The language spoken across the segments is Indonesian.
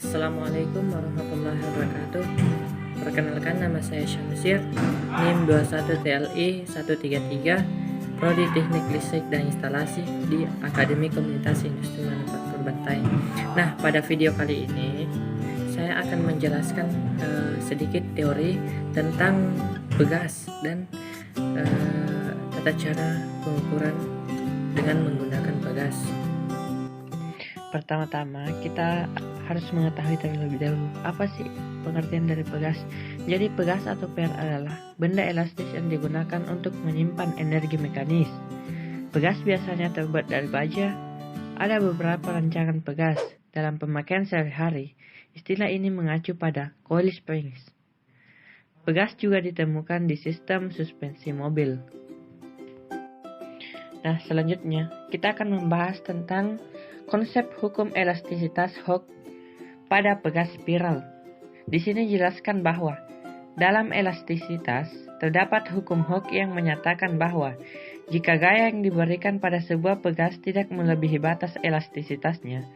Assalamualaikum warahmatullahi wabarakatuh. Perkenalkan, nama saya Syamsir, NIM 21TLI 133, Prodi Teknik Listrik dan Instalasi di Akademi Komunitas Industri Manufaktur Bantai. Nah, pada video kali ini saya akan menjelaskan sedikit teori tentang pegas dan tata cara pengukuran dengan menggunakan pegas. Pertama-tama kita harus mengetahui terlebih dahulu apa sih pengertian dari pegas. Jadi pegas atau per adalah benda elastis yang digunakan untuk menyimpan energi mekanis. Pegas biasanya terbuat dari baja. Ada beberapa rancangan pegas dalam pemakaian sehari-hari. Istilah ini mengacu pada coil springs. Pegas juga ditemukan di sistem suspensi mobil. Nah, selanjutnya kita akan membahas tentang konsep hukum elastisitas Hooke pada pegas spiral. Di sini jelaskan bahwa dalam elastisitas terdapat hukum Hooke yang menyatakan bahwa jika gaya yang diberikan pada sebuah pegas tidak melebihi batas elastisitasnya,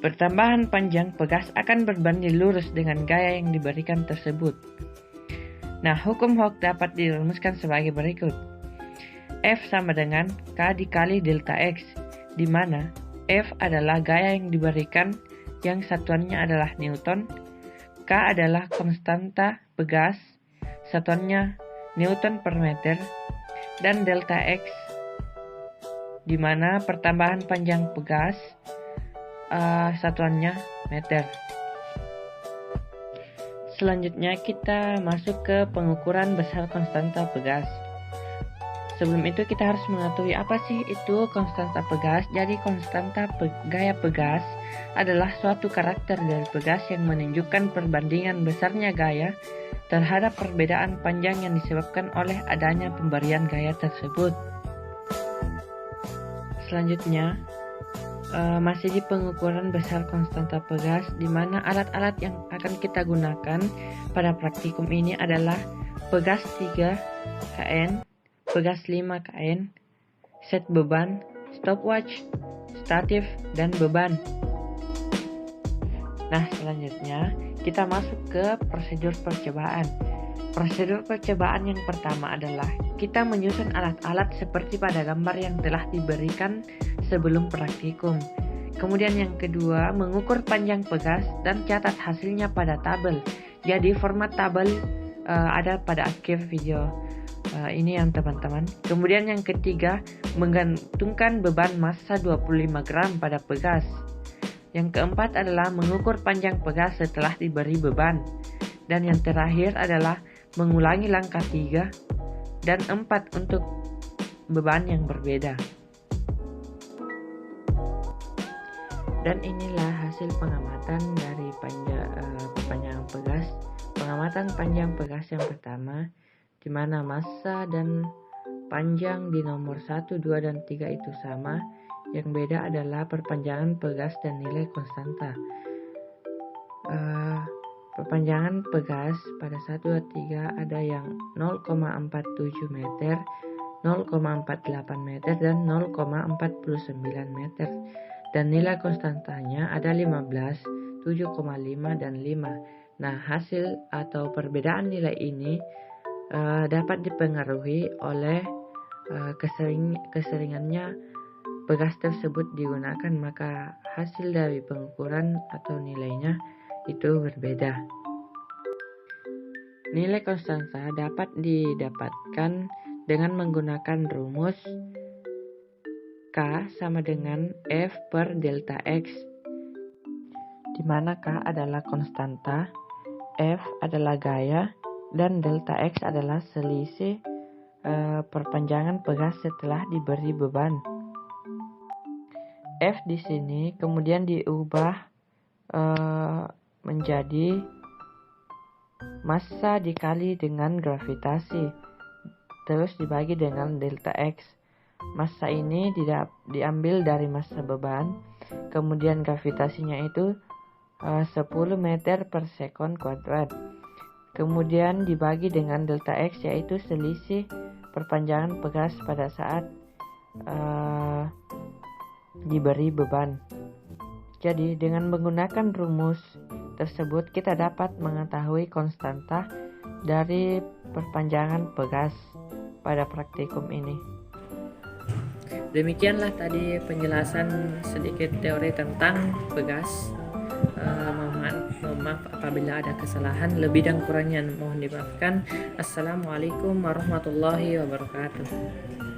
pertambahan panjang pegas akan berbanding lurus dengan gaya yang diberikan tersebut. Nah, hukum Hooke dapat dirumuskan sebagai berikut. F sama dengan K dikali delta X, di mana F adalah gaya yang diberikan yang satuannya adalah Newton, K adalah konstanta pegas, satuannya Newton per meter, dan delta X, di mana pertambahan panjang pegas satuannya meter. Selanjutnya kita masuk ke pengukuran besar konstanta pegas. Sebelum itu kita harus mengetahui apa sih itu konstanta pegas. Jadi konstanta gaya pegas adalah suatu karakter dari pegas yang menunjukkan perbandingan besarnya gaya terhadap perbedaan panjang yang disebabkan oleh adanya pemberian gaya tersebut. Selanjutnya masih di pengukuran besar konstanta pegas, di mana alat-alat yang akan kita gunakan pada praktikum ini adalah pegas 3 kN, pegas 5 kN, set beban, stopwatch, statif, dan beban. Nah, selanjutnya kita masuk ke prosedur percobaan. Prosedur percobaan yang pertama adalah kita menyusun alat-alat seperti pada gambar yang telah diberikan sebelum praktikum. Kemudian yang kedua, mengukur panjang pegas dan catat hasilnya pada tabel. Jadi format tabel ada pada akhir video ini yang teman-teman. Kemudian yang ketiga, menggantungkan beban massa 25 gram pada pegas. Yang keempat adalah mengukur panjang pegas setelah diberi beban. Dan yang terakhir adalah mengulangi langkah 3 dan 4 untuk beban yang berbeda. Dan inilah hasil pengamatan dari perpanjangan pegas. Pengamatan panjang pegas yang pertama, di mana massa dan panjang di nomor 1, 2, dan 3 itu sama. Yang beda adalah perpanjangan pegas dan nilai konstanta. Perpanjangan pegas pada 1, 2, 3 ada yang 0,47 meter, 0,48 meter, dan 0,49 meter. Dan nilai konstantanya ada 15, 7,5, dan 5. Nah, hasil atau perbedaan nilai ini dapat dipengaruhi oleh keseringannya pegas tersebut digunakan, maka hasil dari pengukuran atau nilainya itu berbeda. Nilai konstanta dapat didapatkan dengan menggunakan rumus K sama dengan F per delta X, di mana K adalah konstanta, F adalah gaya, dan delta X adalah selisih perpanjangan pegas setelah diberi beban. F di sini kemudian diubah menjadi massa dikali dengan gravitasi, terus dibagi dengan delta X. Massa ini diambil dari massa beban, kemudian gravitasinya itu 10 meter per sekon kuadrat. Kemudian dibagi dengan delta X, yaitu selisih perpanjangan pegas pada saat diberi beban. Jadi, dengan menggunakan rumus tersebut, kita dapat mengetahui konstanta dari perpanjangan pegas pada praktikum ini. Demikianlah tadi penjelasan sedikit teori tentang pegas. Mohon maaf apabila ada kesalahan, lebih dan kurangnya mohon dimaafkan. Assalamualaikum warahmatullahi wabarakatuh.